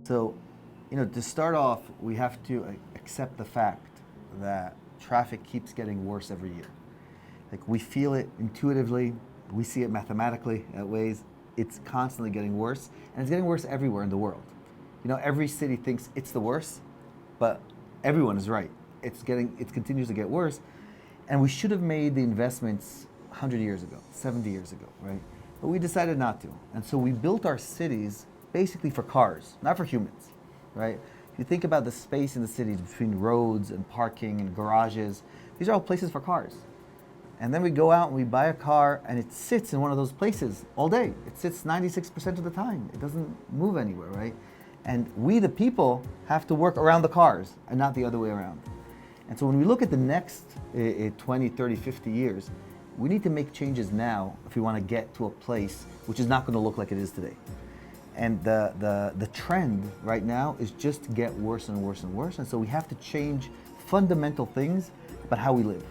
So, to start off, we have to accept the fact that traffic keeps getting worse every year. Like, we feel it intuitively, we see it mathematically at Waze. It's constantly getting worse, and it's getting worse everywhere in the world. Every city thinks it's the worst, but everyone is right. It continues to get worse, and we should have made the investments 100 years ago, 70 years ago, right? But we decided not to. And so we built our cities basically for cars, not for humans, right? If you think about the space in the cities between roads and parking and garages, these are all places for cars. And then we go out and we buy a car and it sits in one of those places all day. It sits 96% of the time. It doesn't move anywhere, right? And we, the people, have to work around the cars and not the other way around. And so when we look at the next 20, 30, 50 years, we need to make changes now if we want to get to a place which is not going to look like it is today. And the trend right now is just to get worse and worse and worse. And so we have to change fundamental things about how we live,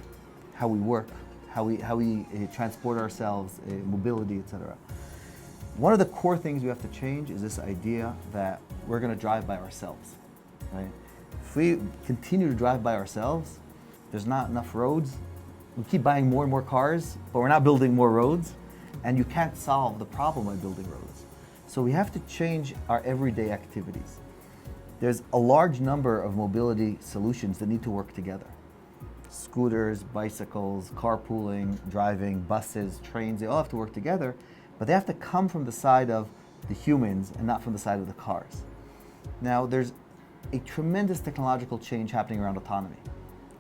how we work, how we transport ourselves, mobility, etc. One of the core things we have to change is this idea that we're going to drive by ourselves, right? If we continue to drive by ourselves, there's not enough roads. We keep buying more and more cars, but we're not building more roads, and you can't solve the problem by building roads. So we have to change our everyday activities. There's a large number of mobility solutions that need to work together. Scooters, bicycles, carpooling, driving, buses, trains, they all have to work together, but they have to come from the side of the humans and not from the side of the cars. Now, there's a tremendous technological change happening around autonomy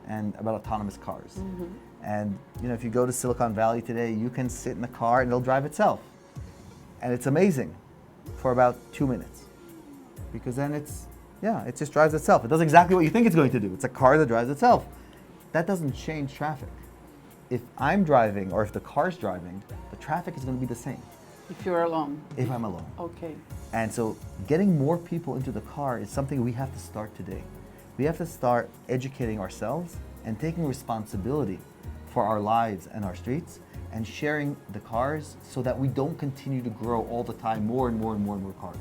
and about autonomous cars. Mm-hmm. And if you go to Silicon Valley today, you can sit in the car and it'll drive itself. And it's amazing for about 2 minutes. Because then it just drives itself. It does exactly what you think it's going to do. It's a car that drives itself. That doesn't change traffic. If I'm driving or if the car's driving, the traffic is going to be the same. If you're alone. If I'm alone. Okay. And so getting more people into the car is something we have to start today. We have to start educating ourselves and taking responsibility for our lives and our streets and sharing the cars so that we don't continue to grow all the time more and more and more and more cars.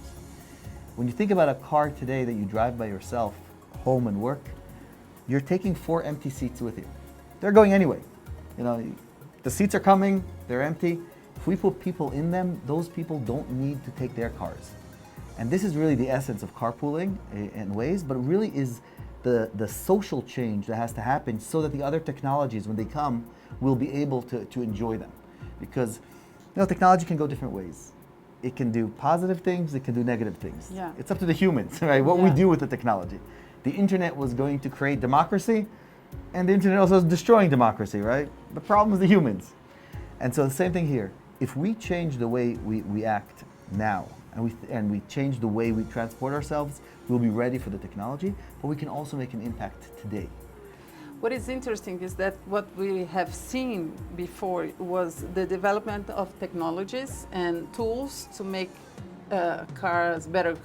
When you think about a car today that you drive by yourself, home and work, you're taking 4 empty seats with you. They're going anyway. The seats are coming, they're empty. If we put people in them, those people don't need to take their cars. And this is really the essence of carpooling and Waze, but it really is the social change that has to happen so that the other technologies, when they come, will be able to enjoy them. Because technology can go different ways. It can do positive things, it can do negative things. Yeah. It's up to the humans, right? What we do with the technology. The internet was going to create democracy, and the internet also is destroying democracy, right? The problem is the humans. And so the same thing here. If we change the way we act now, and we change the way we transport ourselves, we'll be ready for the technology, but we can also make an impact today. What is interesting is that what we have seen before was the development of technologies and tools to make cars, better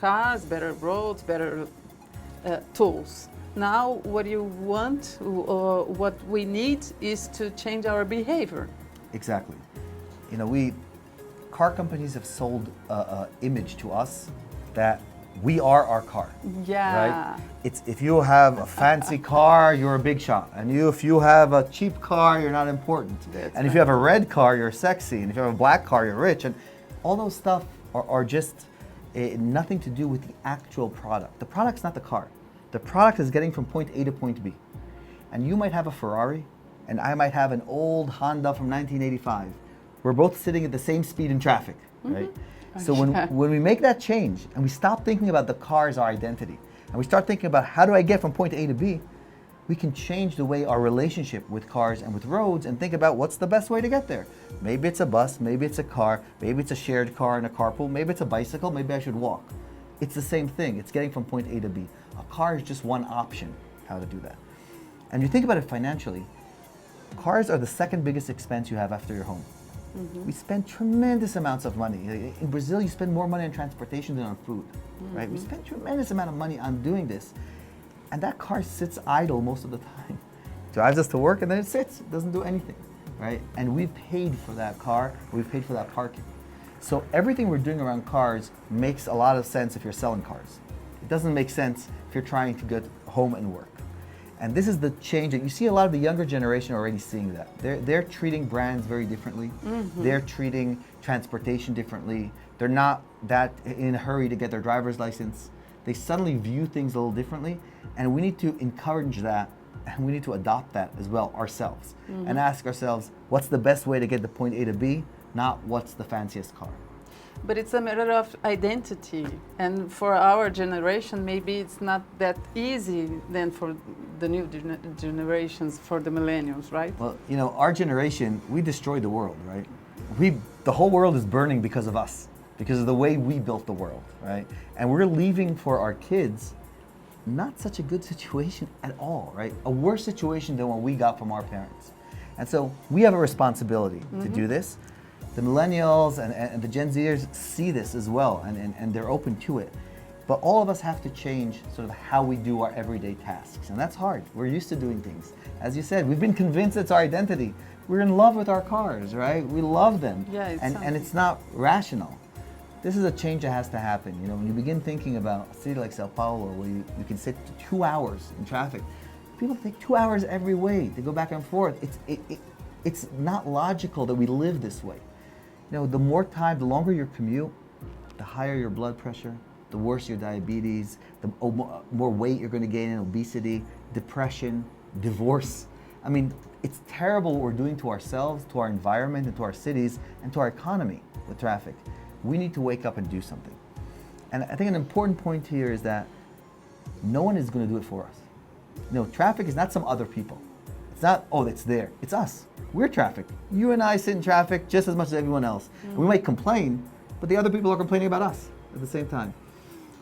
roads, better tools. Now what you want, or what we need, is to change our behavior. Exactly. Car companies have sold an image to us that we are our car. Yeah. Right? If you have a fancy car, you're a big shot. And if you have a cheap car, you're not important. If you have a red car, you're sexy. And if you have a black car, you're rich. And all those stuff are just nothing to do with the actual product. The product's not the car. The product is getting from point A to point B. And you might have a Ferrari, and I might have an old Honda from 1985. We're both sitting at the same speed in traffic, right? Mm-hmm. So when we make that change and we stop thinking about the car as our identity, and we start thinking about how do I get from point A to B, we can change the way our relationship with cars and with roads and think about what's the best way to get there. Maybe it's a bus, maybe it's a car, maybe it's a shared car and a carpool, maybe it's a bicycle, maybe I should walk. It's the same thing. It's getting from point A to B. A car is just one option how to do that. And you think about it financially, cars are the second biggest expense you have after your home. Mm-hmm. We spend tremendous amounts of money. In Brazil, you spend more money on transportation than on food, right? We spend tremendous amount of money on doing this. And that car sits idle most of the time. Drives us to work and then it sits, it doesn't do anything, right? And we've paid for that car, we've paid for that parking. So everything we're doing around cars makes a lot of sense if you're selling cars. It It doesn't make sense if you're trying to get home and work. And this is the change that you see a lot of the younger generation already seeing that. They're treating brands very differently. They're treating transportation differently. They're not that in a hurry to get their driver's license. They suddenly view things a little differently, and we need to encourage that, and we need to adopt that as well ourselves, and ask ourselves, what's the best way to get to point A to B, not what's the fanciest car. But it's a matter of identity, and for our generation, maybe it's not that easy than for the new generations, for the millennials, right? Well, you know, our generation, we destroyed the world, right? The whole world is burning because of us, because of the way we built the world, right? And we're leaving for our kids not such a good situation at all, right? A worse situation than what we got from our parents. And so we have a responsibility to do this. The millennials and the Gen Zers see this as well, and they're open to it. But all of us have to change sort of how we do our everyday tasks, and that's hard. We're used to doing things. As you said, we've been convinced it's our identity. We're in love with our cars, right? We love them, and it's not rational. This is a change that has to happen. You know, when you begin thinking about a city like Sao Paulo, where you can sit 2 hours in traffic, people take 2 hours every way to go back and forth. It's not logical that we live this way. You know, the more time, the longer your commute, the higher your blood pressure, the worse your diabetes, the more weight you're going to gain in obesity, depression, divorce. I mean, it's terrible what we're doing to ourselves, to our environment, and to our cities, and to our economy with traffic. We need to wake up and do something. And I think an important point here is that no one is going to do it for us. You know, traffic is not some other people. It's not, oh, it's there. It's us. We're traffic. You and I sit in traffic just as much as everyone else. We might complain, but the other people are complaining about us at the same time.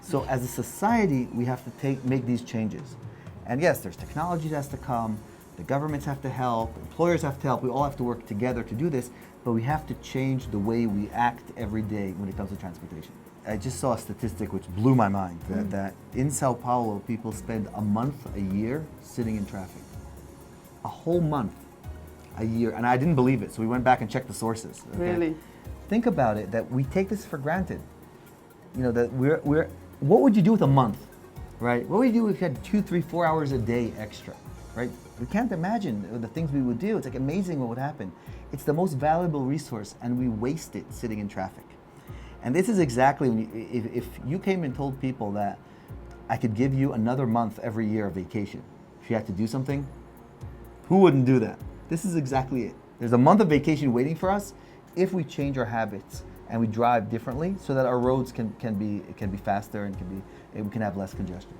So as a society, we have to make these changes. And yes, there's technology that has to come, the governments have to help, employers have to help, we all have to work together to do this, but we have to change the way we act every day when it comes to transportation. I just saw a statistic which blew my mind, that in Sao Paulo, people spend a month a year sitting in traffic. A whole month a year, and I didn't believe it, so we went back and checked the sources. Okay? Really? Think about it, that we take this for granted. You know, that what would you do with a month, right? What would you do if you had 2, 3, 4 hours a day extra, right? We can't imagine the things we would do. It's like amazing what would happen. It's the most valuable resource, and we waste it sitting in traffic. And this is exactly when if you came and told people that I could give you another month every year of vacation, if you had to do something, who wouldn't do that? This is exactly it. There's a month of vacation waiting for us if we change our habits and we drive differently, so that our roads can be faster and we can have less congestion.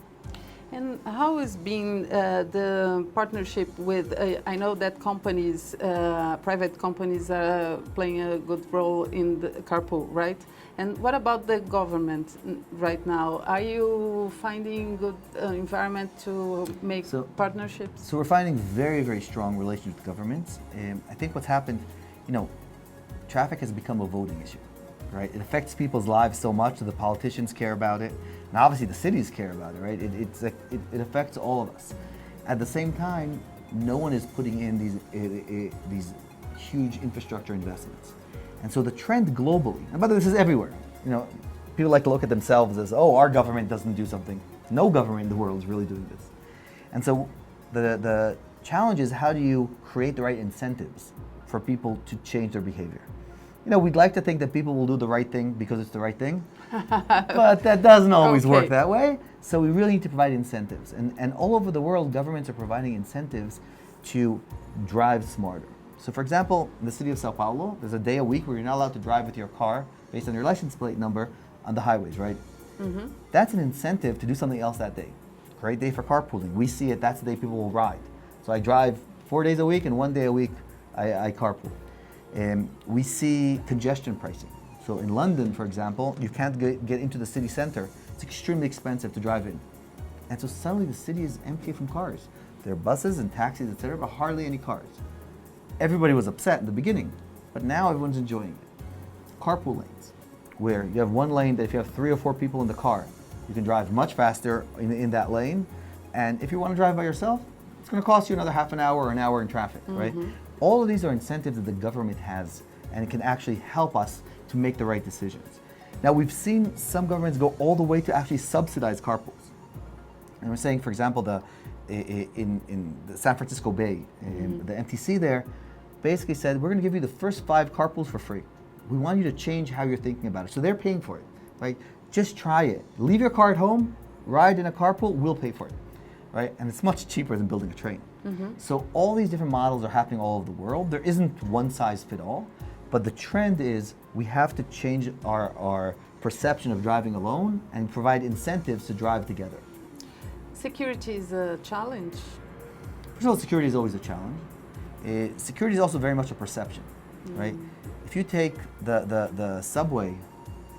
And how is being the partnership with, I know that companies, private companies are playing a good role in the Carpool, right? And what about the government right now? Are you finding good environment to make partnerships? So we're finding very, very strong relations with governments. I think what's happened, you know, traffic has become a voting issue, right? It affects people's lives so much that the politicians care about it, and obviously the cities care about it, right? It affects all of us. At the same time, no one is putting in these huge infrastructure investments. And so the trend globally, and by the way, this is everywhere. You know, people like to look at themselves as, oh, our government doesn't do something. No government in the world is really doing this. And so the challenge is, how do you create the right incentives for people to change their behavior? You know, we'd like to think that people will do the right thing because it's the right thing, but that doesn't always work that way. So we really need to provide incentives. And all over the world, governments are providing incentives to drive smarter. So for example, in the city of Sao Paulo, there's a day a week where you're not allowed to drive with your car based on your license plate number on the highways, right? Mm-hmm. That's an incentive to do something else that day. Great day for carpooling. We see it, that's the day people will ride. So I drive 4 days a week, and 1 day a week I carpool. We see congestion pricing. So in London, for example, you can't get into the city center. It's extremely expensive to drive in. And so suddenly the city is empty from cars. There are buses and taxis, etc., but hardly any cars. Everybody was upset in the beginning, but now everyone's enjoying it. Carpool lanes, where you have one lane that if you have 3 or 4 people in the car, you can drive much faster in that lane. And if you want to drive by yourself, it's going to cost you another half an hour or an hour in traffic, right? All of these are incentives that the government has, and it can actually help us to make the right decisions. Now we've seen some governments go all the way to actually subsidize carpools. And we're saying, for example, in the San Francisco Bay, the MTC there, basically said, we're going to give you the first 5 carpools for free. We want you to change how you're thinking about it. So they're paying for it, right? Just try it. Leave your car at home, ride in a carpool, we'll pay for it, right? And it's much cheaper than building a train. So all these different models are happening all over the world. There isn't one size fit all, but the trend is we have to change our perception of driving alone and provide incentives to drive together. Security is a challenge. First of all, security is always a challenge. Security is also very much a perception, right? If you take the subway,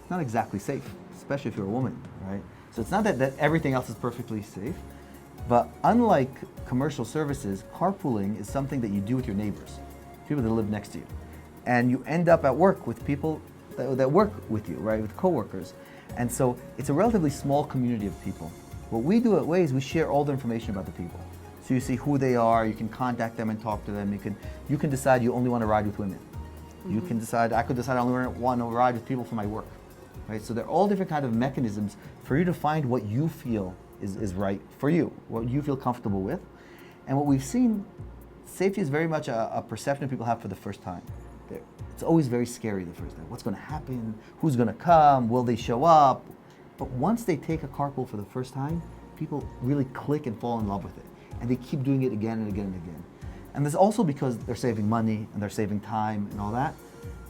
it's not exactly safe, especially if you're a woman, right? So it's not that everything else is perfectly safe, but unlike commercial services, carpooling is something that you do with your neighbors, people that live next to you. And you end up at work with people that work with you, right, with coworkers. And so it's a relatively small community of people. What we do at Waze, we share all the information about the people. So you see who they are, you can contact them and talk to them. You can decide you only want to ride with women. You can decide, I could decide I only want to ride with people for my work, right? So there are all different kind of mechanisms for you to find what you feel is right for you, what you feel comfortable with. And what we've seen, safety is very much a perception people have for the first time. It's always very scary the first time. What's going to happen? Who's going to come? Will they show up? But once they take a carpool for the first time, people really click and fall in love with it. And they keep doing it again and again and again. And this also because they're saving money and they're saving time and all that,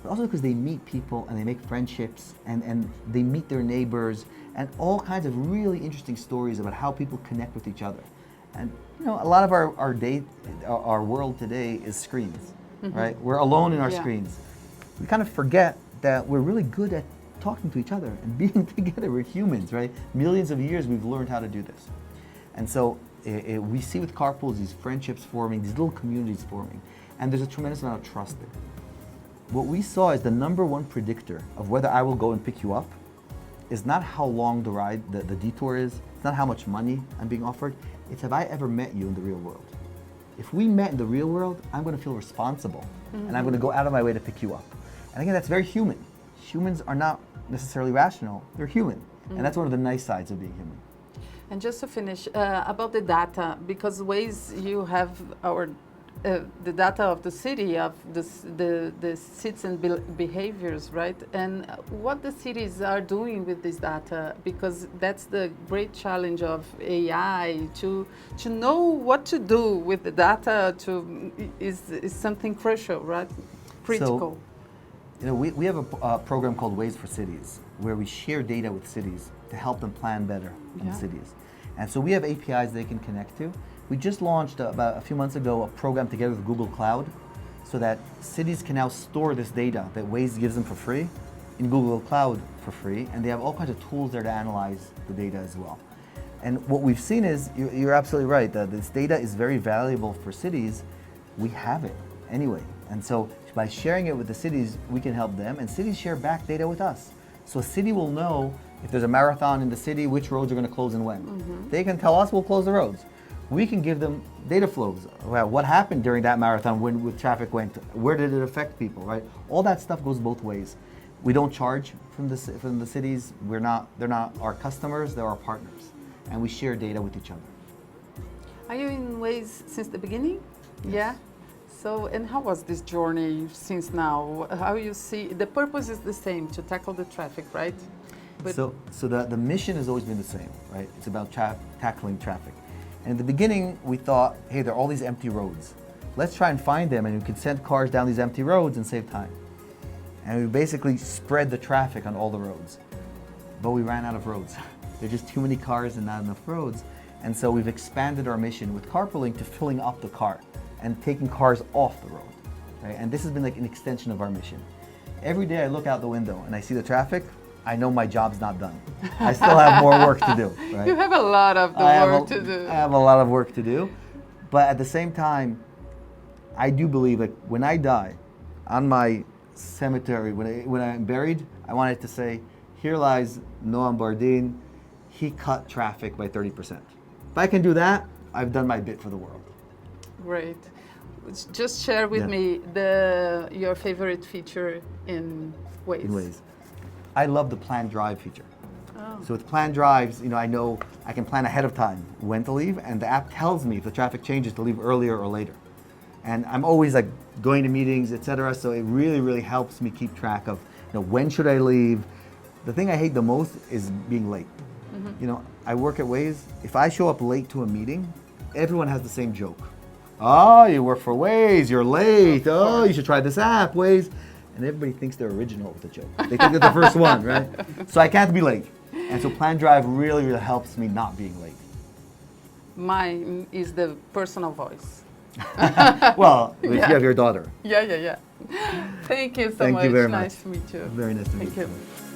but also because they meet people and they make friendships and they meet their neighbors and all kinds of really interesting stories about how people connect with each other. And you know, a lot of our world today is screens, right? We're alone in our screens. We kind of forget that we're really good at talking to each other and being together. We're humans, right? Millions of years we've learned how to do this. And so we see with carpools these friendships forming, these little communities forming, and there's a tremendous amount of trust there. What we saw is the number one predictor of whether I will go and pick you up is not how long the ride, the detour is, it's not how much money I'm being offered, it's have I ever met you in the real world. If we met in the real world, I'm going to feel responsible and I'm going to go out of my way to pick you up. And again, that's very human. Humans are not necessarily rational, they're human. And that's one of the nice sides of being human. And just to finish, about the data, because Waze, you have the data of the city, of the citizen behaviors, right? And what the cities are doing with this data, because that's the great challenge of AI, to know what to do with the data is something crucial, right? Critical. So, you know, we have a program called Waze for Cities, where we share data with cities to help them plan better in cities. And so we have APIs they can connect to. We just launched about a few months ago a program together with Google Cloud so that cities can now store this data that Waze gives them for free in Google Cloud for free, and they have all kinds of tools there to analyze the data as well. And what we've seen is, you're absolutely right, that this data is very valuable for cities. We have it anyway. And so by sharing it with the cities, we can help them, and cities share back data with us. So a city will know if there's a marathon in the city, which roads are going to close and when. They can tell us, we'll close the roads. We can give them data flows. Well, what happened during that marathon when traffic went? Where did it affect people, right? All that stuff goes both ways. We don't charge from the cities. They're not our customers, they're our partners. And we share data with each other. Are you in Waze since the beginning? Yes. Yeah. So, and how was this journey since now? How you see, the purpose is the same, to tackle the traffic, right? But So the mission has always been the same, right? It's about tackling traffic. And in the beginning, we thought, hey, there are all these empty roads. Let's try and find them, and we could send cars down these empty roads and save time. And we basically spread the traffic on all the roads. But we ran out of roads. There are just too many cars and not enough roads. And so we've expanded our mission with carpooling to filling up the car and taking cars off the road, right? And this has been like an extension of our mission. Every day I look out the window and I see the traffic, I know my job's not done. I still have more work to do, right? you have a lot of work to do. I have a lot of work to do, but at the same time, I do believe that when I die, on my cemetery, when I'm buried, I want it to say, here lies Noam Bardin, he cut traffic by 30%. If I can do that, I've done my bit for the world. Great. Just share with me your favorite feature in Waze. In Waze. I love the planned drive feature. Oh. So with planned drives, I know I can plan ahead of time when to leave, and the app tells me if the traffic changes to leave earlier or later. And I'm always like going to meetings, etc. So it really, really helps me keep track of, when should I leave. The thing I hate the most is being late. I work at Waze. If I show up late to a meeting, everyone has the same joke. Oh, you work for Waze, you're late. Oh, you should try this app, Waze. And everybody thinks they're original with the joke. They think they're the first one, right? So I can't be late. And so planned drive really, really helps me not being late. Mine is the personal voice. Well, if you have your daughter. Yeah. Thank you so much. Thank you very much. Nice to meet you. Very nice to meet you. Thank you.